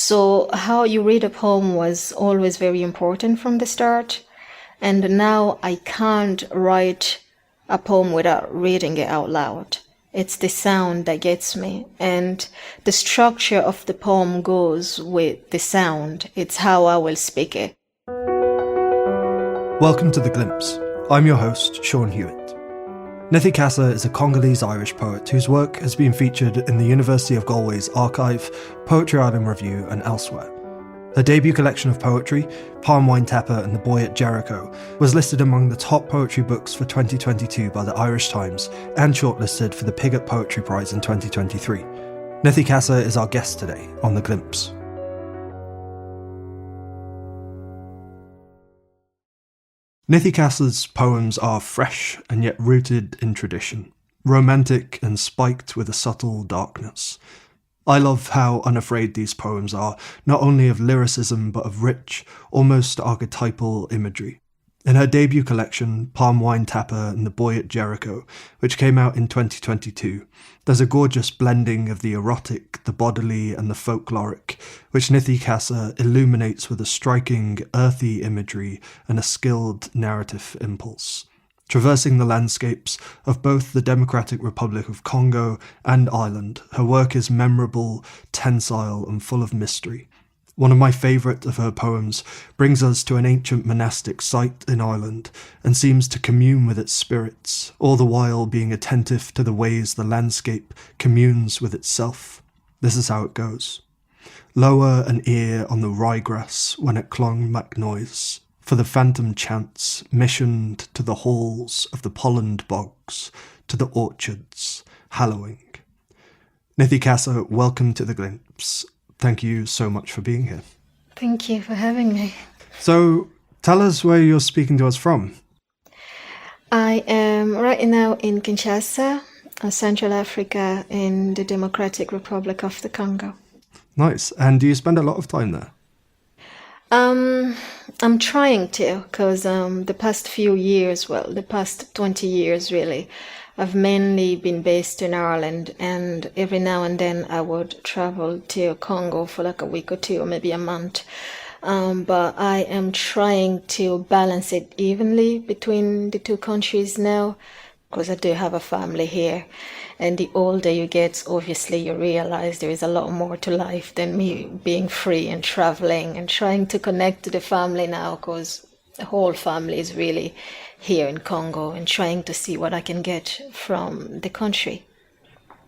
So how you read a poem was always very important from the start. And now I can't write a poem without reading it out loud. It's the sound that gets me. And the structure of the poem goes with the sound. It's how I will speak it. Welcome to The Glimpse. I'm your host, Seán Hewitt. Nithy Kasa is a Congolese-Irish poet whose work has been featured in the University of Galway's archive, Poetry Island Review and elsewhere. Her debut collection of poetry, Palm Wine Tapper and The Boy at Jericho, was listed among the top poetry books for 2022 by the Irish Times and shortlisted for the Pigott Poetry Prize in 2023. Nithy Kasa is our guest today on The Glimpse. Nithy Kasa's poems are fresh and yet rooted in tradition, romantic and spiked with a subtle darkness. I love how unafraid these poems are, not only of lyricism but of rich, almost archetypal imagery. In her debut collection, Palm Wine Tapper and The Boy at Jericho, which came out in 2022, there's a gorgeous blending of the erotic, the bodily and the folkloric, which Nithy Kasa illuminates with a striking, earthy imagery and a skilled narrative impulse. Traversing the landscapes of both the Democratic Republic of Congo and Ireland, her work is memorable, tensile and full of mystery. One of my favourite of her poems brings us to an ancient monastic site in Ireland and seems to commune with its spirits, all the while being attentive to the ways the landscape communes with itself. This is how it goes. Lower an ear on the ryegrass when it clung MacNoise, for the phantom chants missioned to the halls of the pollened bogs, to the orchards, hallowing. Nithy Kasa, welcome to The Glimpse. Thank you so much for being here. Thank you for having me. So, tell us where you're speaking to us from. I am right now in Kinshasa, Central Africa, in the Democratic Republic of the Congo. Nice. And do you spend a lot of time there? I'm trying to, because the past few years, the past 20 years really, I've mainly been based in Ireland, and every now and then I would travel to Congo for like a week or two, or maybe a month. But I am trying to balance it evenly between the two countries now, because I do have a family here. And the older you get, obviously you realize there is a lot more to life than me being free and traveling and trying to connect to the family now, because the whole family is really here in Congo and trying to see what I can get from the country.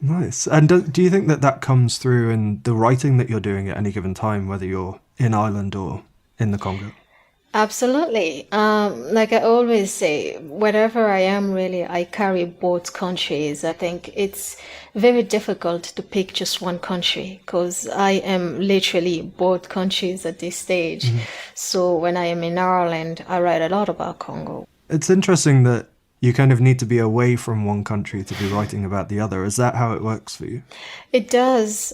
Nice. And do you think that comes through in the writing that you're doing at any given time, whether you're in Ireland or in the Congo? Absolutely. Like I always say, wherever I am really, I carry both countries. I think it's very difficult to pick just one country because I am literally both countries at this stage. Mm-hmm. So when I am in Ireland, I write a lot about Congo. It's interesting that you kind of need to be away from one country to be writing about the other. Is that how it works for you? It does.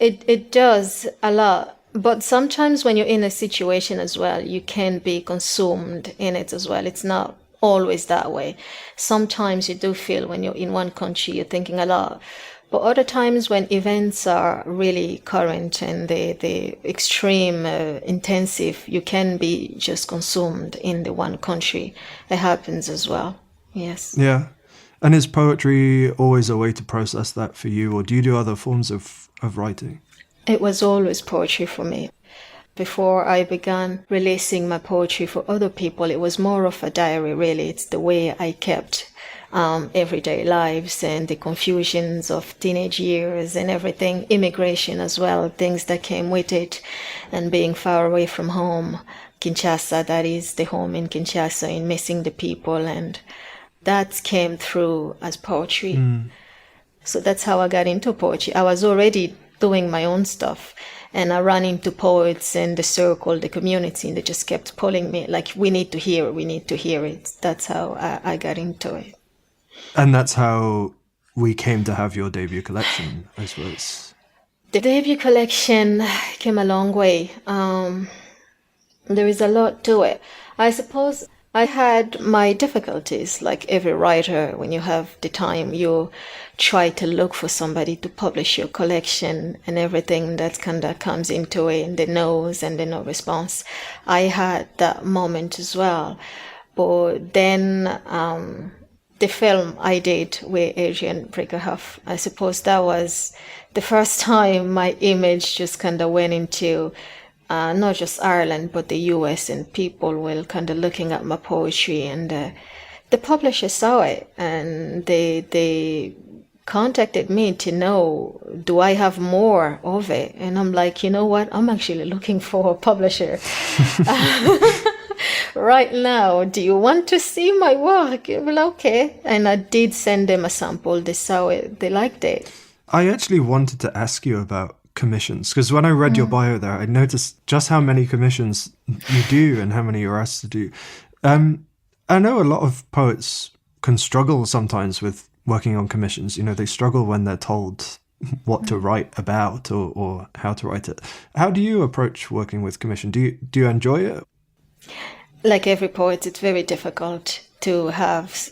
It does a lot. But sometimes when you're in a situation as well, you can be consumed in it as well. It's not always that way. Sometimes you do feel when you're in one country, you're thinking a lot. But other times when events are really current and the extreme intensive, you can be just consumed in the one country. It happens as well. Yes. Yeah. And is poetry always a way to process that for you, or do you do other forms of writing? It was always poetry for me. Before I began releasing my poetry for other people, it was more of a diary, really. It's the way I kept everyday lives and the confusions of teenage years and everything, immigration as well, things that came with it, and being far away from home. Kinshasa, that is the home in Kinshasa, and missing the people, and that came through as poetry. So that's how I got into poetry. I was already doing my own stuff, and I ran into poets in the circle, the community, and they just kept pulling me like, we need to hear it. That's how I got into it. And that's how we came to have your debut collection, I suppose. The debut collection came a long way. There is a lot to it. I suppose I had my difficulties, like every writer. When you have the time, you try to look for somebody to publish your collection and everything that kind of comes into it, and the no's and the no response. I had that moment as well. But then the film I did with Adrian Brickerhoff, I suppose that was the first time my image just kind of went into not just Ireland, but the US, and people were kind of looking at my poetry, and the publisher saw it, and they contacted me to know, do I have more of it? And I'm like, you know what? I'm actually looking for a publisher right now. Do you want to see my work? Well, okay. And I did send them a sample. They saw it. They liked it. I actually wanted to ask you about commissions, because when I read your bio there, I noticed just how many commissions you do and how many you're asked to do. I know a lot of poets can struggle sometimes with working on commissions. You know, they struggle when they're told what to write about or how to write it. How do you approach working with commission? Do you enjoy it? Like every poet, it's very difficult to have,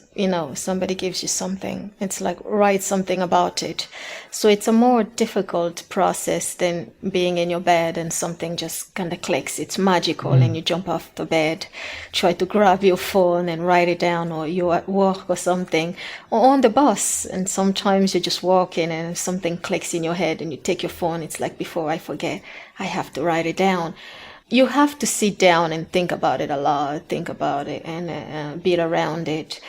somebody gives you something. It's like, write something about it. So it's a more difficult process than being in your bed and something just kind of clicks. It's magical and you jump off the bed, try to grab your phone and write it down, or you're at work or something, or on the bus. And sometimes you're just walking and something clicks in your head and you take your phone. It's like, before I forget, I have to write it down. You have to sit down and think about it a lot, and beat around it.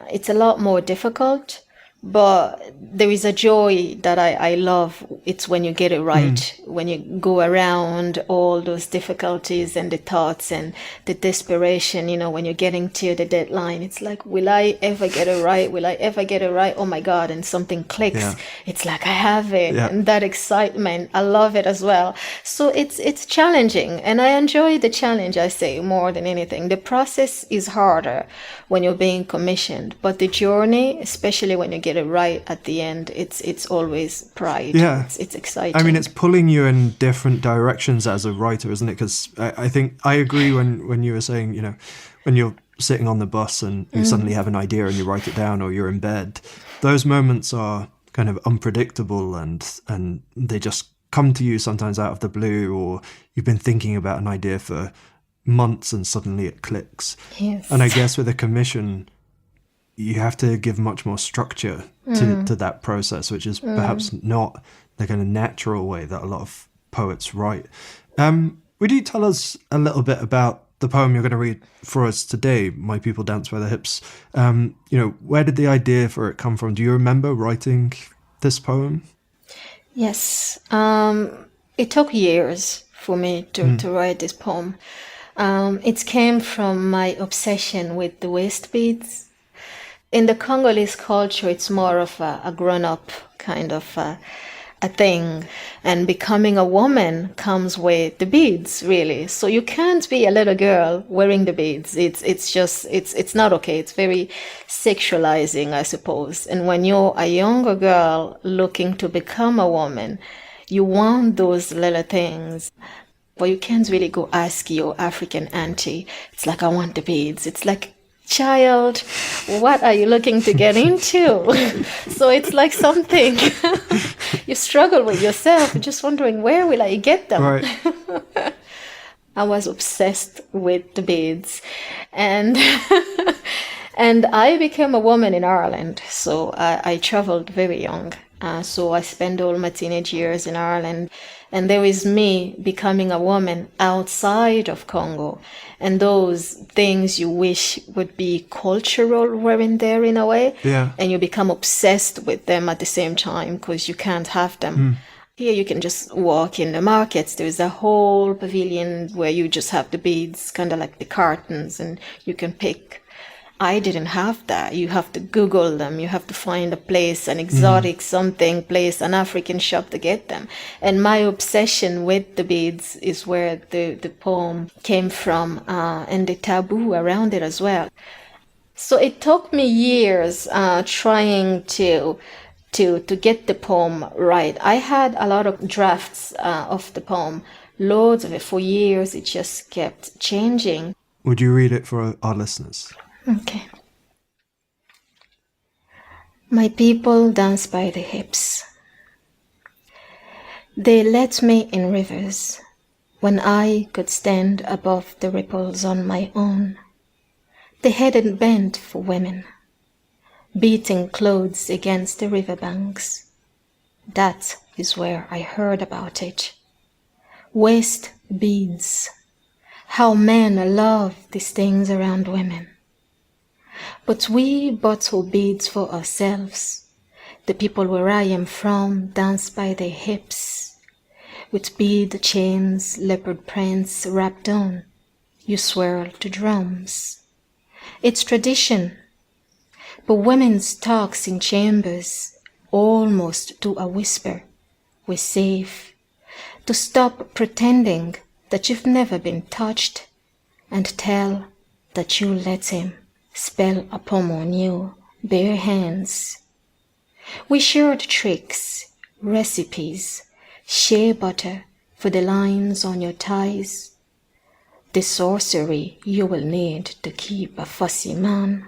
It's a lot more difficult, but there is a joy that I love. It's when you get it right, when you go around all those difficulties and the thoughts and the desperation, when you're getting to the deadline. It's like, will I ever get it right? Will I ever get it right? Oh my God. And something clicks. Yeah. It's like, I have it. Yeah. And that excitement, I love it as well. So it's challenging, and I enjoy the challenge, I say, more than anything. The process is harder when you're being commissioned, but the journey, especially when you get it right at the end, it's always pride. Yeah, it's exciting. I mean, it's pulling you in different directions as a writer, isn't it? Because I think I agree when you were saying, when you're sitting on the bus and you suddenly have an idea and you write it down, or you're in bed, those moments are kind of unpredictable, and they just come to you sometimes out of the blue, or you've been thinking about an idea for months and suddenly it clicks. Yes. And I guess with a commission, you have to give much more structure to that process, which is perhaps not the kind of natural way that a lot of poets write. Would you tell us a little bit about the poem you're going to read for us today, My People Dance by the Hips? Where did the idea for it come from? Do you remember writing this poem? Yes. It took years for me to write this poem. It came from my obsession with the waist beads. In the Congolese culture, it's more of a grown-up kind of a thing. And becoming a woman comes with the beads, really. So you can't be a little girl wearing the beads. It's not okay. It's very sexualizing, I suppose. And when you're a younger girl looking to become a woman, you want those little things. But you can't really go ask your African auntie. It's like, I want the beads. It's like, child, what are you looking to get into? So it's like something you struggle with yourself, just wondering, where will I get them? Right. I was obsessed with the beads, and and I became a woman in Ireland. So I traveled very young. So I spent all my teenage years in Ireland. And there is me becoming a woman outside of Congo. And those things you wish would be cultural weren't there in a way. Yeah. And you become obsessed with them at the same time because you can't have them. Here you can just walk in the markets. There's a whole pavilion where you just have the beads, kind of like the cartons, and you can pick. I didn't have that. You have to Google them. You have to find a place, an exotic place, an African shop to get them. And my obsession with the beads is where the poem came from, and the taboo around it as well. So it took me years trying to get the poem right. I had a lot of drafts of the poem, loads of it for years. It just kept changing. Would you read it for our listeners? Okay. My people dance by the hips. They let me in rivers when I could stand above the ripples on my own. They hadn't bent for women, beating clothes against the riverbanks. That is where I heard about it. Waist beads. How men love these things around women. But we bottle beads for ourselves. The people where I am from dance by their hips. With bead chains, leopard prints wrapped on, you swirl to drums. It's tradition. But women's talks in chambers, almost to a whisper, we're safe. To stop pretending that you've never been touched and tell that you let him spell a poem on you, bare hands. We shared tricks, recipes, shea butter for the lines on your ties. The sorcery you will need to keep a fussy man.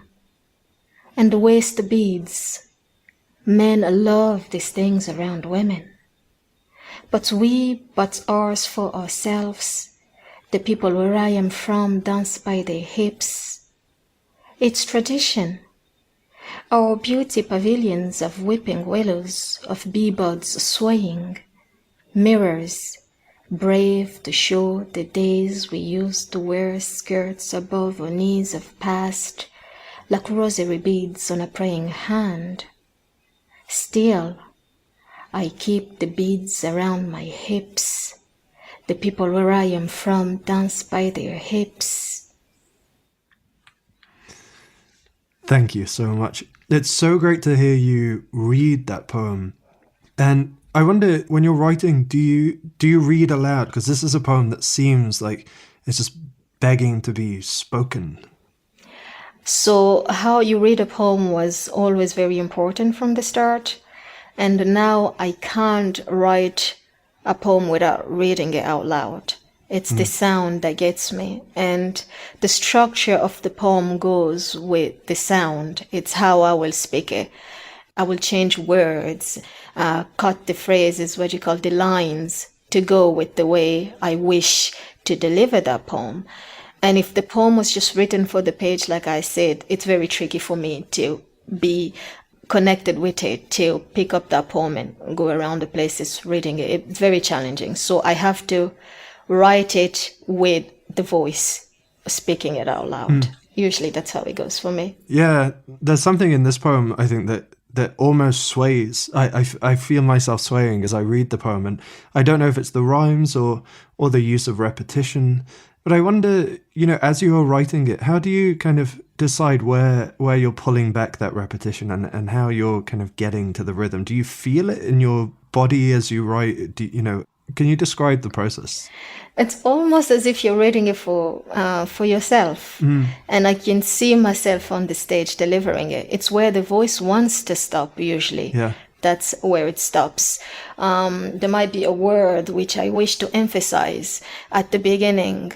And the waist beads. Men love these things around women. But we but ours for ourselves. The people where I am from dance by their hips. It's tradition. Our beauty pavilions of weeping willows, of bee-buds swaying, mirrors, brave to show the days we used to wear skirts above our knees have passed, like rosary beads on a praying hand. Still, I keep the beads around my hips. The people where I am from dance by their hips. Thank you so much. It's so great to hear you read that poem. And I wonder, when you're writing, do you read aloud? Because this is a poem that seems like it's just begging to be spoken. So how you read a poem was always very important from the start. And now I can't write a poem without reading it out loud. It's the sound that gets me. And the structure of the poem goes with the sound. It's how I will speak it. I will change words, cut the phrases, what you call the lines, to go with the way I wish to deliver that poem. And if the poem was just written for the page, like I said, it's very tricky for me to be connected with it, to pick up that poem and go around the places reading it. It's very challenging. So I have to write it with the voice, speaking it out loud. Usually that's how it goes for me. Yeah, there's something in this poem, I think, that almost sways. I feel myself swaying as I read the poem, and I don't know if it's the rhymes or the use of repetition, but I wonder, as you are writing it, how do you kind of decide where you're pulling back that repetition and how you're kind of getting to the rhythm? Do you feel it in your body as you write? Can you describe the process? It's almost as if you're reading it for yourself. And I can see myself on the stage delivering it. It's where the voice wants to stop, usually. Yeah. That's where it stops. There might be a word which I wish to emphasize at the beginning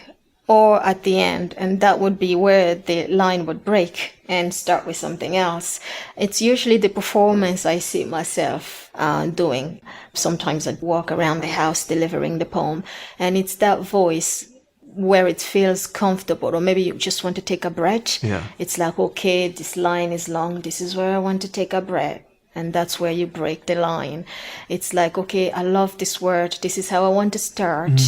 or at the end, and that would be where the line would break and start with something else. It's usually the performance I see myself doing. Sometimes I'd walk around the house delivering the poem, and it's that voice where it feels comfortable, or maybe you just want to take a breath. Yeah. It's like, okay, this line is long, this is where I want to take a breath. And that's where you break the line. It's like, okay, I love this word, this is how I want to start.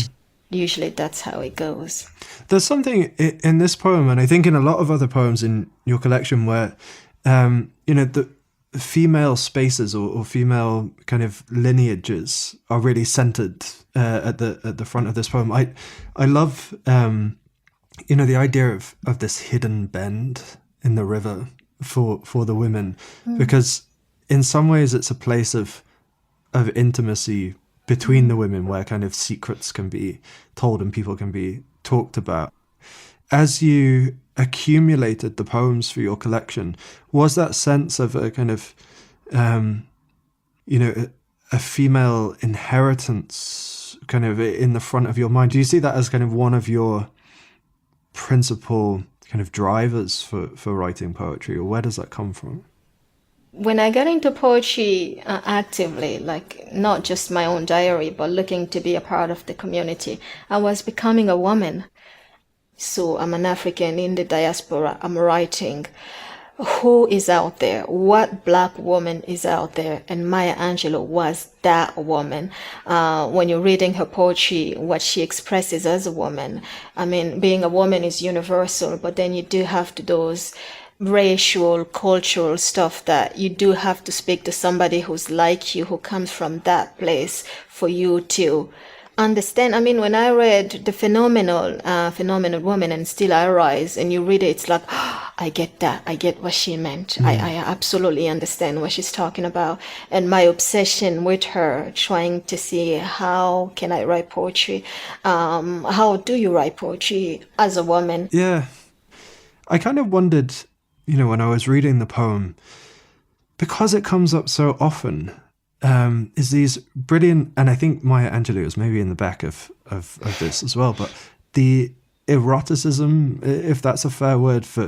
Usually that's how it goes. There's something in this poem, and I think in a lot of other poems in your collection, where the female spaces or female kind of lineages are really centered at the front of this poem. I love the idea of this hidden bend in the river for the women, because in some ways it's a place of intimacy between the women, where kind of secrets can be told and people can be talked about. As you accumulated the poems for your collection, was that sense of a kind of, a female inheritance kind of in the front of your mind? Do you see that as kind of one of your principal kind of drivers for writing poetry, or where does that come from? When I got into poetry actively, like not just my own diary, but looking to be a part of the community, I was becoming a woman. So I'm an African in the diaspora. I'm writing who is out there, what Black woman is out there, and Maya Angelou was that woman. When you're reading her poetry, what she expresses as a woman, I mean, being a woman is universal, but then you do have to those racial, cultural stuff that you do have to speak to somebody who's like you, who comes from that place for you to understand. I mean, when I read the phenomenal woman and Still I Rise, and you read it, it's like, oh, I get that. I get what she meant. I absolutely understand what she's talking about. And my obsession with her, trying to see how can I write poetry? How do you write poetry as a woman? Yeah. I kind of wondered, when I was reading the poem, because it comes up so often, is these brilliant, and I think Maya Angelou is maybe in the back of this as well, but the eroticism, if that's a fair word for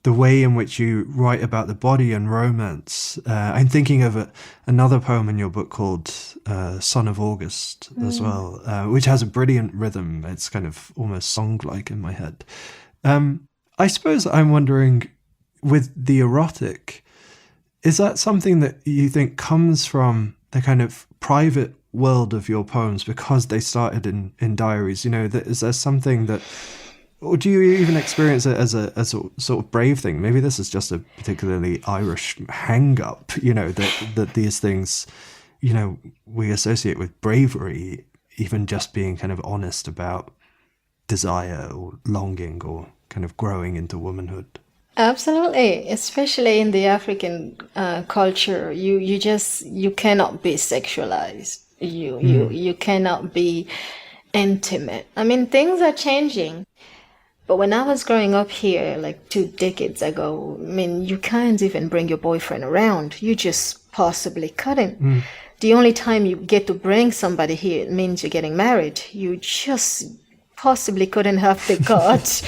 the way in which you write about the body and romance. I'm thinking of another poem in your book called Son of August as well, which has a brilliant rhythm. It's kind of almost song-like in my head. I suppose I'm wondering, with the erotic, is that something that you think comes from the kind of private world of your poems because they started in diaries? Is there something that, or do you even experience it as a sort of brave thing? Maybe this is just a particularly Irish hang-up, that these things, we associate with bravery, even just being kind of honest about desire or longing or kind of growing into womanhood. Absolutely, especially in the African culture, you cannot be sexualized. You cannot be intimate. I mean, things are changing. But when I was growing up here, like 2 decades ago, I mean, you can't even bring your boyfriend around. You just possibly couldn't. The only time you get to bring somebody here means you're getting married. You just possibly couldn't have the guts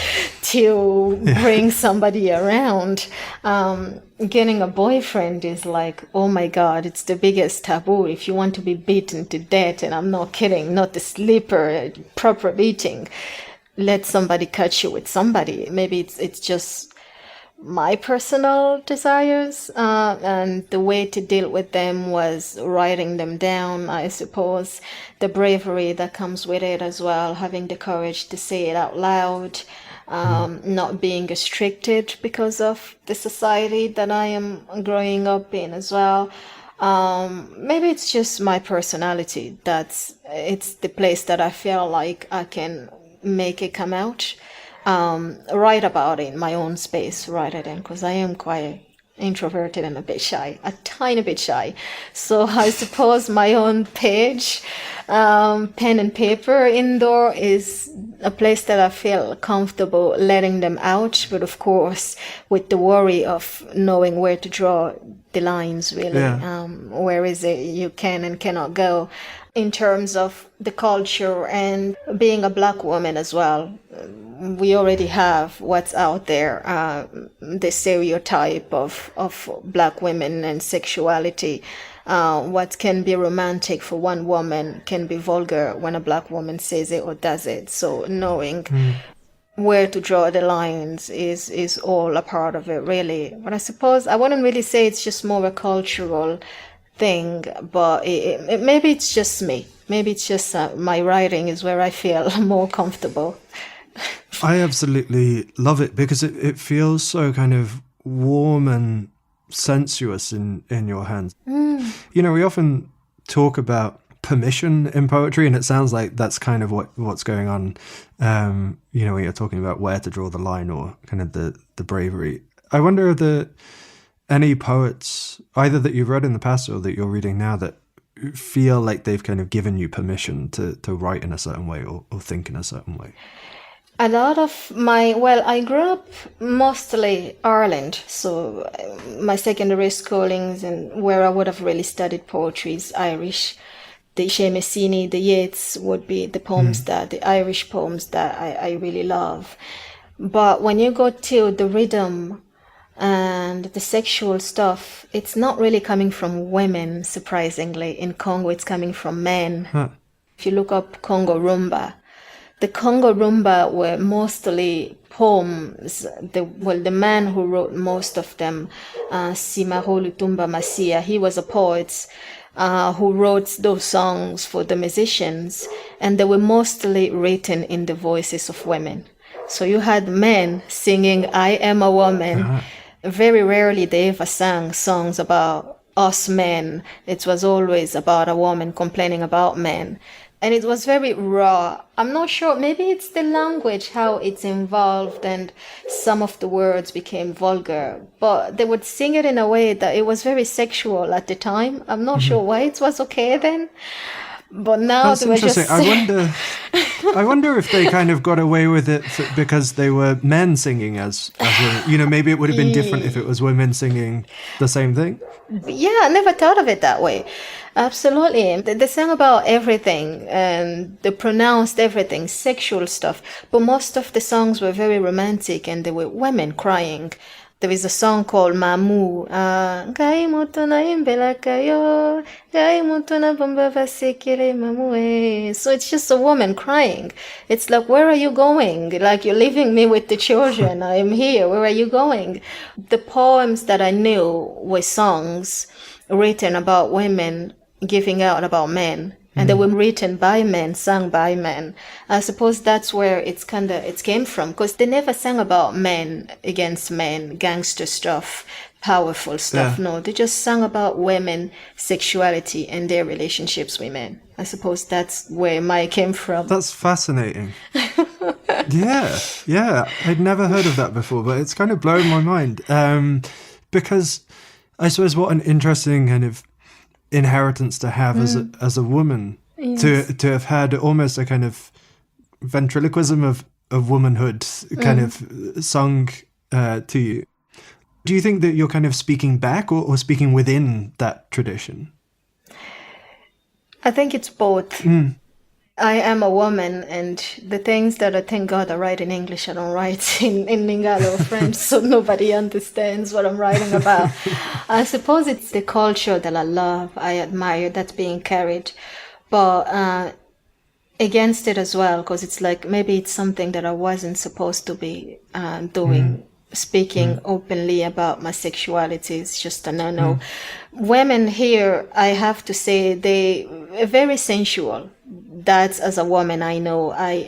to bring somebody around. Getting a boyfriend is like, oh my God, it's the biggest taboo. If you want to be beaten to death, and I'm not kidding, not the sleeper, proper beating, let somebody catch you with somebody. Maybe it's just my personal desires, and the way to deal with them was writing them down, I suppose. The bravery that comes with it as well, having the courage to say it out loud, not being restricted because of the society that I am growing up in as well. Maybe it's just my personality. It's the place that I feel like I can make it come out. Write about it in my own space, write it in, because I am quite introverted and a bit shy, a tiny bit shy. So I suppose my own page, pen and paper indoor is a place that I feel comfortable letting them out, but of course with the worry of knowing where to draw the lines, really. Where is it you can and cannot go in terms of the culture and being a Black woman as well. We already have what's out there, the stereotype of Black women and sexuality. What can be romantic for one woman can be vulgar when a Black woman says it or does it. So knowing where to draw the lines is all a part of it, really. But I suppose I wouldn't really say it's just more a cultural thing, but maybe it's just me. Maybe it's just my writing is where I feel more comfortable. I absolutely love it because it feels so kind of warm and sensuous in your hands. We often talk about permission in poetry, and it sounds like that's kind of what's going on, when you're talking about where to draw the line or kind of the bravery. I wonder if there any poets, either that you've read in the past or that you're reading now, that feel like they've kind of given you permission to write in a certain way or think in a certain way? A lot of I grew up mostly Ireland, so my secondary schoolings and where I would have really studied poetry is Irish. The Shemesini, the Yeats would be the poems the Irish poems that I really love. But when you go to the rhythm and the sexual stuff, it's not really coming from women, surprisingly. In Congo, it's coming from men. Huh. If you look up Congo Rumba, the Congo Rumba were mostly poems. The man who wrote most of them, Simaro Lutumba Masia, he was a poet who wrote those songs for the musicians, and they were mostly written in the voices of women. So you had men singing, I am a woman. Uh-huh. Very rarely they ever sang songs about us men. It was always about a woman complaining about men. And it was very raw. I'm not sure, maybe it's the language, how it's involved, and some of the words became vulgar. But they would sing it in a way that it was very sexual at the time. I'm not sure why it was okay then. But now that's interesting. I wonder if they kind of got away with it because they were men singing as women. You know, maybe it would have been different if it was women singing the same thing. Yeah, I never thought of it that way. Absolutely. They sang about everything and they pronounced everything, sexual stuff. But most of the songs were very romantic and they were women crying. There is a song called Mamu. So it's just a woman crying. It's like, where are you going? Like, you're leaving me with the children. I am here. Where are you going? The poems that I knew were songs written about women giving out about men. And they were written by men, sung by men. I suppose that's where it came from, because they never sang about men against men, gangster stuff, powerful stuff. Yeah. No, they just sang about women, sexuality, and their relationships with men. I suppose that's where mine came from. That's fascinating. Yeah. I'd never heard of that before, but it's kind of blown my mind. Because I suppose what an interesting kind of inheritance to have as a woman, yes. to have had almost a kind of ventriloquism of womanhood kind of sung to you. Do you think that you're kind of speaking back or speaking within that tradition? I think it's both. I am a woman, and the things that I thank God I write in English, I don't write in Lingala or French, so nobody understands what I'm writing about. I suppose it's the culture that I love, I admire, that's being carried, but against it as well, because it's like maybe it's something that I wasn't supposed to be doing. Speaking openly about my sexuality is just a no-no. Women here, I have to say, they are very sensual. That's, as a woman, I know I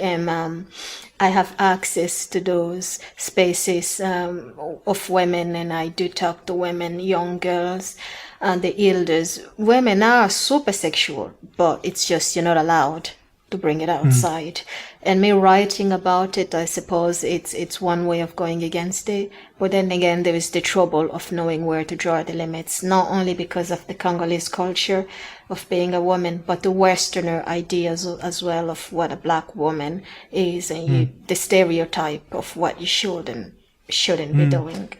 have access to those spaces of women, and I do talk to women, young girls, and the elders. Women are super sexual, but it's just you're not allowed to bring it outside. And me writing about it, I suppose it's one way of going against it. But then again, there is the trouble of knowing where to draw the limits, not only because of the Congolese culture of being a woman, but the Westerner ideas as well of what a black woman is, and the stereotype of what you should and shouldn't be doing.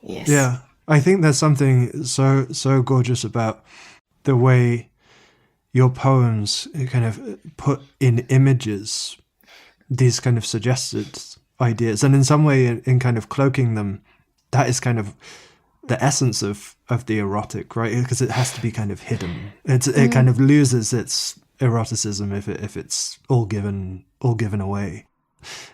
Yes. Yeah, I think there's something so gorgeous about the way your poems kind of put in images these kind of suggested ideas, and in some way in kind of cloaking them, that is kind of the essence of the erotic, right? Because it has to be kind of hidden. It kind of loses its eroticism if it's all given away.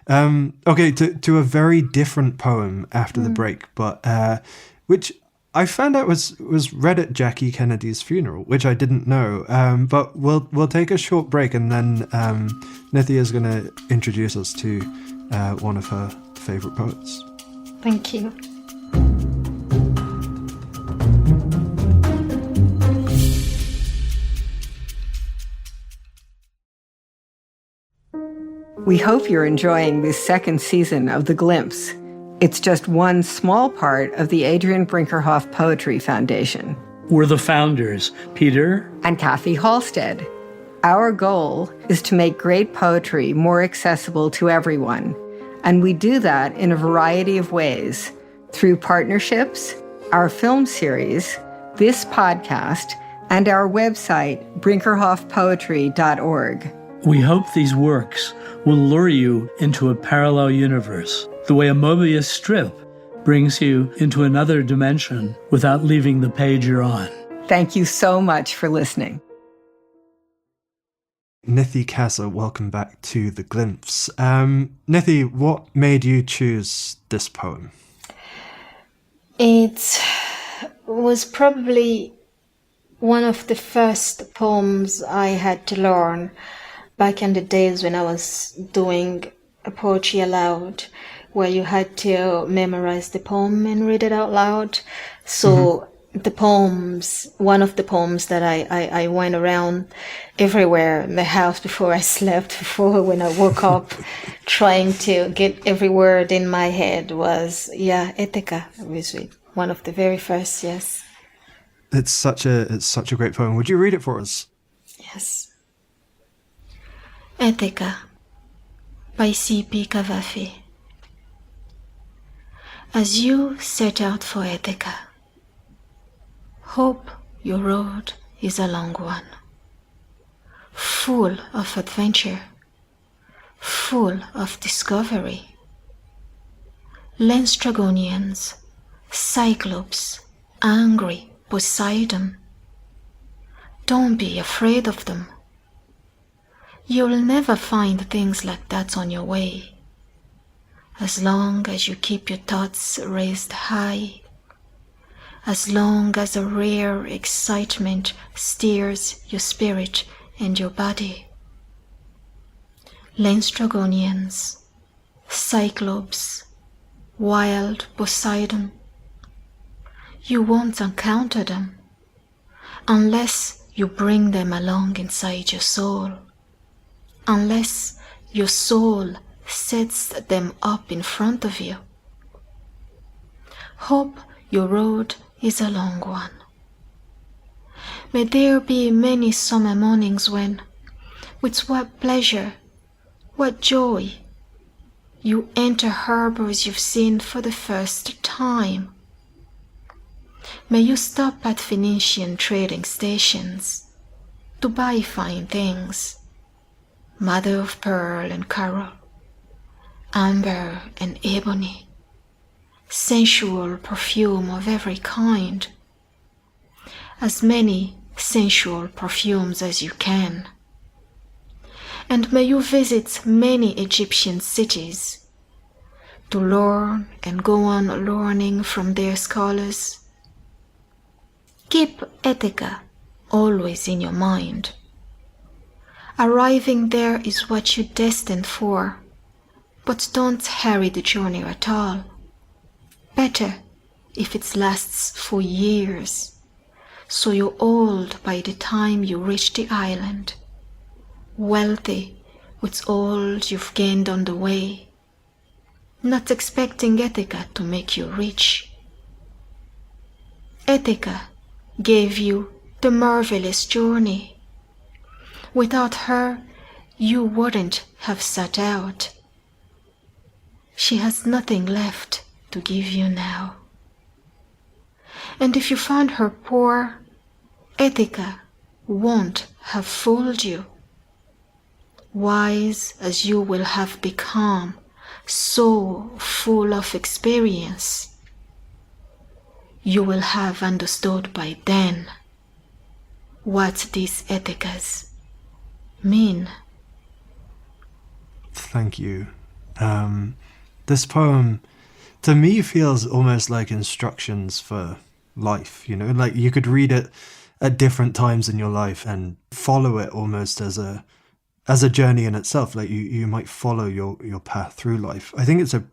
Okay, to a very different poem after the break, but which I found out was read at Jackie Kennedy's funeral, which I didn't know. But we'll take a short break, and then Nithy is going to introduce us to one of her favourite poets. Thank you. We hope you're enjoying this second season of The Glimpse. It's just one small part of the Adrian Brinkerhoff Poetry Foundation. We're the founders, Peter and Kathy Halstead. Our goal is to make great poetry more accessible to everyone, and we do that in a variety of ways, through partnerships, our film series, this podcast, and our website, brinkerhoffpoetry.org. We hope these works will lure you into a parallel universe, the way a Mobius strip brings you into another dimension without leaving the page you're on. Thank you so much for listening. Nithy Kasa, welcome back to The Glimpse. Nithy, what made you choose this poem? It was probably one of the first poems I had to learn back in the days when I was doing a poetry aloud, where you had to memorize the poem and read it out loud. So the poems, one of the poems that I went around everywhere in the house before I slept, before when I woke up, trying to get every word in my head was, Ithaka, was one of the very first, yes. It's such a great poem. Would you read it for us? Yes. Ithaka by C.P. Cavafy. As you set out for Ithaka, hope your road is a long one, full of adventure, full of discovery. Lens-Dragonians, Cyclops, angry Poseidon. Don't be afraid of them. You'll never find things like that on your way, as long as you keep your thoughts raised high, as long as a rare excitement steers your spirit and your body. Lens-Dragonians, Cyclops, wild Poseidon. You won't encounter them unless you bring them along inside your soul, unless your soul sets them up in front of you. Hope your road is a long one. May there be many summer mornings when, with what pleasure, what joy, you enter harbors you've seen for the first time. May you stop at Phoenician trading stations to buy fine things, mother of pearl and coral, amber and ebony, sensual perfume of every kind, as many sensual perfumes as you can. And may you visit many Egyptian cities to learn and go on learning from their scholars. Keep Ithaka always in your mind. Arriving there is what you're destined for, but don't hurry the journey at all. Better if it lasts for years, so you're old by the time you reach the island, wealthy with all you've gained on the way, not expecting Ithaka to make you rich. Ithaka gave you the marvelous journey. Without her, you wouldn't have set out. She has nothing left to give you now. And if you found her poor, Ithaka won't have fooled you. Wise as you will have become, so full of experience, you will have understood by then what these Ithakas mean. Thank you. This poem, to me, feels almost like instructions for life, you know? Like you could read it at different times in your life and follow it almost as a journey in itself. Like you might follow your path through life. I think it's a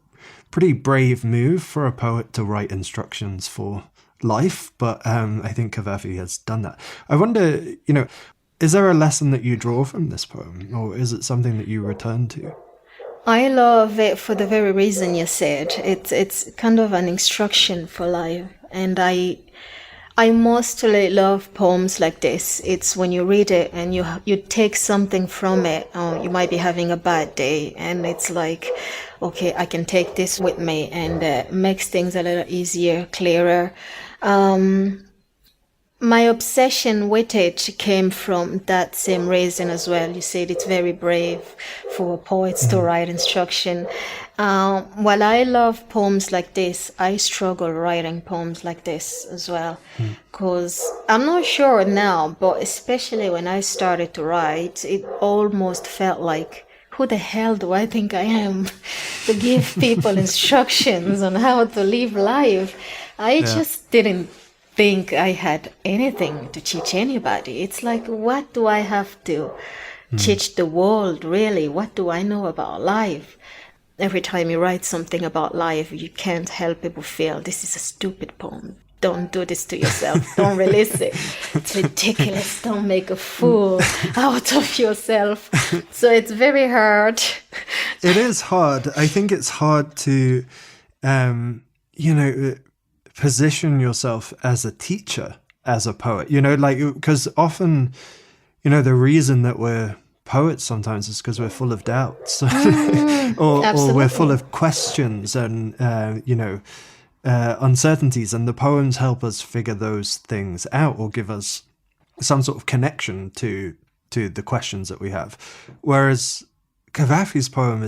pretty brave move for a poet to write instructions for life, but I think Cavafy has done that. I wonder, is there a lesson that you draw from this poem, or is it something that you return to? I love it for the very reason you said. It's kind of an instruction for life, and I mostly love poems like this. It's when you read it and you take something from it. You might be having a bad day, and it's like, okay, I can take this with me, and makes things a little easier, clearer. My obsession with it came from that same reason as well. You said it's very brave for poets to write instruction. While I love poems like this, I struggle writing poems like this as well. Because I'm not sure now, but especially when I started to write, it almost felt like, who the hell do I think I am to give people instructions on how to live life? I just didn't think I had anything to teach anybody. It's like, what do I have to teach the world, really? What do I know about life? Every time you write something about life, you can't help but feel, this is a stupid poem. Don't do this to yourself. Don't release it. It's ridiculous. Don't make a fool out of yourself. So it's very hard. It is hard. I think it's hard to, position yourself as a teacher, as a poet, because often, the reason that we're poets sometimes is because we're full of doubts or we're full of questions and, uncertainties, and the poems help us figure those things out or give us some sort of connection to the questions that we have. Whereas Cavafy's poem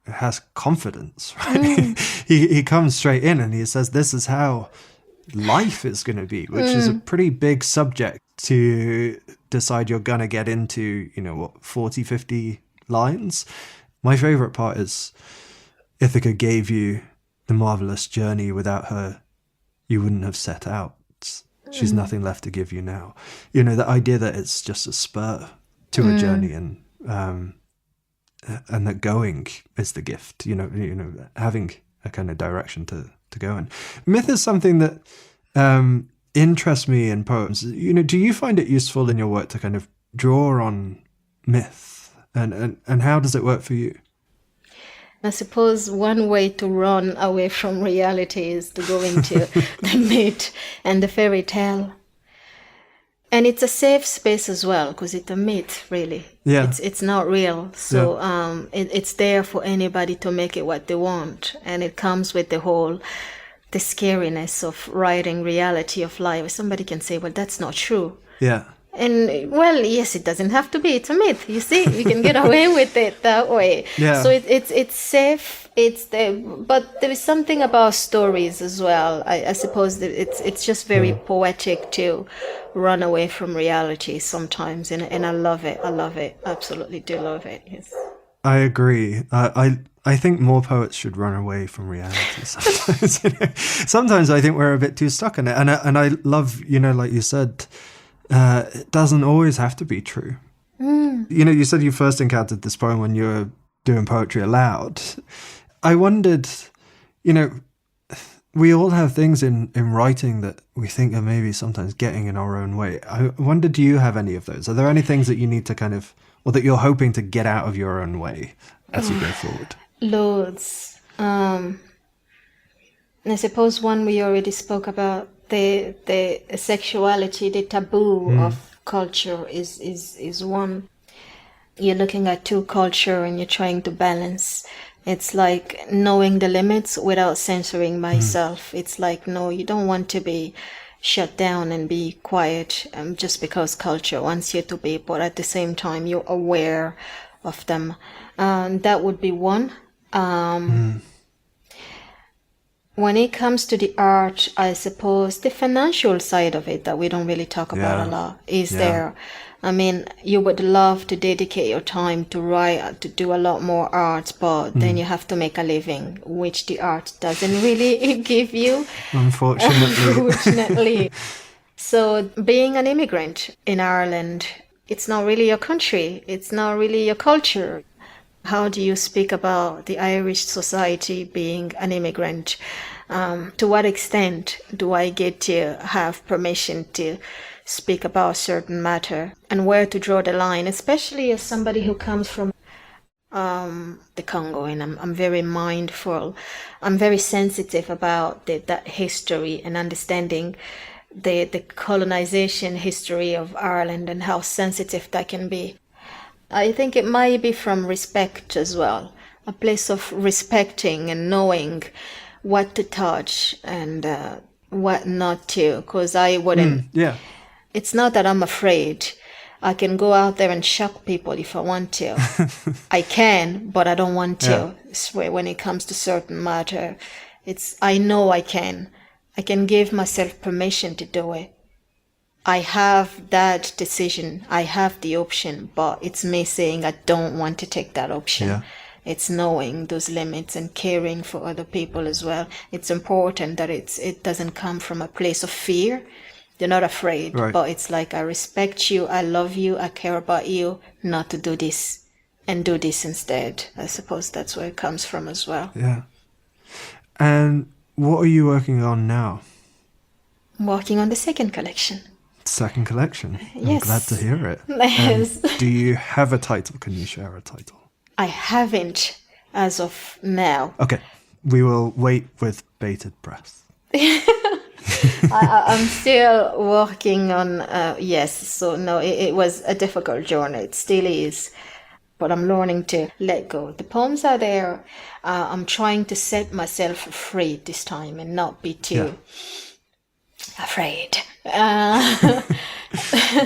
has confidence, right? He comes straight in and he says, this is how life is going to be, which is a pretty big subject to decide you're going to get into, 40, 50 lines. My favorite part is, Ithaka gave you the marvelous journey. Without her, you wouldn't have set out. She's nothing left to give you now. The idea that it's just a spur to a journey, and that going is the gift, having a kind of direction to go in. Myth is something that interests me in poems. Do you find it useful in your work to kind of draw on myth, and how does it work for you? I suppose one way to run away from reality is to go into the myth and the fairy tale. And it's a safe space as well, because it's a myth, really. Yeah. It's not real. So it's there for anybody to make it what they want. And it comes with the scariness of writing reality of life. Somebody can say, well, that's not true. Yeah. And, well, yes, it doesn't have to be. It's a myth, you see. You can get away with it that way. Yeah. So it's safe. But there is something about stories as well. I suppose that it's just very poetic to run away from reality sometimes, and I love it. Absolutely do love it. Yes. I agree. I think more poets should run away from reality sometimes. Sometimes I think we're a bit too stuck in it, and I love, like you said, it doesn't always have to be true. You said you first encountered this poem when you were doing poetry aloud. I wondered, we all have things in writing that we think are maybe sometimes getting in our own way. I wonder, do you have any of those? Are there any things that you need to kind of, or that you're hoping to get out of your own way as you go forward? Loads. I suppose one we already spoke about, the sexuality, the taboo of culture is one. You're looking at two culture and you're trying to balance. It's like knowing the limits without censoring myself. It's like, no, you don't want to be shut down and be quiet just because culture wants you to be, but at the same time you're aware of them. That would be one. When it comes to the art, I suppose the financial side of it that we don't really talk about a lot is there. I mean, you would love to dedicate your time to write, to do a lot more art, but then you have to make a living, which the art doesn't really give you. Unfortunately. So being an immigrant in Ireland, it's not really your country. It's not really your culture. How do you speak about the Irish society being an immigrant? To what extent do I get to have permission to speak about certain matter, and where to draw the line, especially as somebody who comes from the Congo, and I'm very mindful. I'm very sensitive about that history and understanding the colonization history of Ireland and how sensitive that can be. I think it might be from respect as well, a place of respecting and knowing what to touch and what not to, because I wouldn't. Yeah. It's not that I'm afraid. I can go out there and shock people if I want to. I can, but I don't want to. Yeah. When it comes to certain matter, I know I can. I can give myself permission to do it. I have that decision. I have the option, but it's me saying I don't want to take that option. Yeah. It's knowing those limits and caring for other people as well. It's important that it doesn't come from a place of fear. You're not afraid, right. But it's like, I respect you, I love you, I care about you, not to do this and do this instead. I suppose that's where it comes from as well. Yeah. And what are you working on now? I'm working on the second collection. Second collection? Yes. I'm glad to hear it. Yes. Do you have a title? Can you share a title? I haven't as of now. Okay. We will wait with bated breath. I'm still working on, yes. So no, it was a difficult journey. It still is. But I'm learning to let go. The poems are there. I'm trying to set myself free this time and not be too afraid.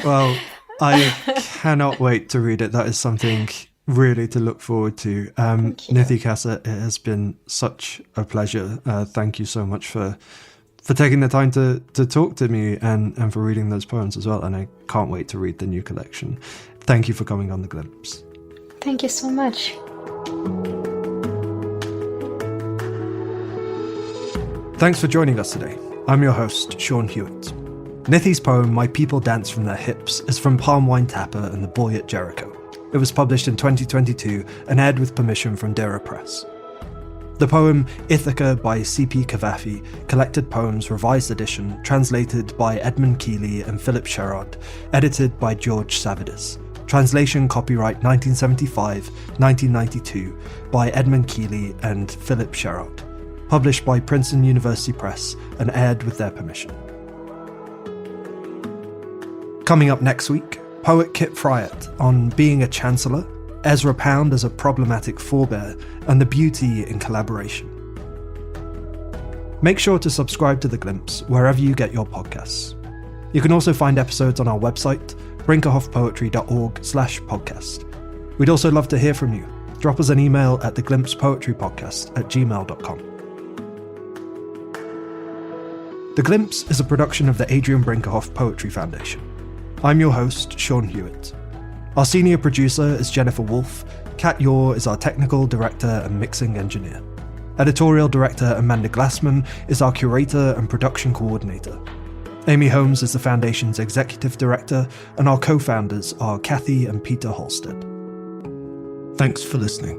Well, I cannot wait to read it. That is something really to look forward to. Nithy Kasa, it has been such a pleasure. Thank you so much for taking the time to talk to me and for reading those poems as well. And I can't wait to read the new collection. Thank you for coming on The Glimpse. Thank you so much. Thanks for joining us today. I'm your host, Seán Hewitt. Nithy's poem, My People Dance From Their Hips, is from Palm Wine Tapper and the Boy at Jericho. It was published in 2022 and aired with permission from Dera Press. The poem Ithaka by C.P. Cavafy, Collected Poems Revised Edition, translated by Edmund Keeley and Philip Sherrod, edited by George Savidis. Translation copyright 1975-1992 by Edmund Keeley and Philip Sherrod. Published by Princeton University Press and aired with their permission. Coming up next week, poet Kit Fryatt on being a chancellor, Ezra Pound as a problematic forebear, and the beauty in collaboration. Make sure to subscribe to The Glimpse wherever you get your podcasts. You can also find episodes on our website, brinkerhoffpoetry.org/podcast. We'd also love to hear from you. Drop us an email at theglimpsepoetrypodcast@gmail.com. The Glimpse is a production of the Adrian Brinkerhoff Poetry Foundation. I'm your host, Seán Hewitt. Our senior producer is Jennifer Wolfe. Kat Yor is our technical director and mixing engineer. Editorial director Amanda Glassman is our curator and production coordinator. Amy Holmes is the Foundation's executive director, and our co-founders are Kathy and Peter Halstead. Thanks for listening.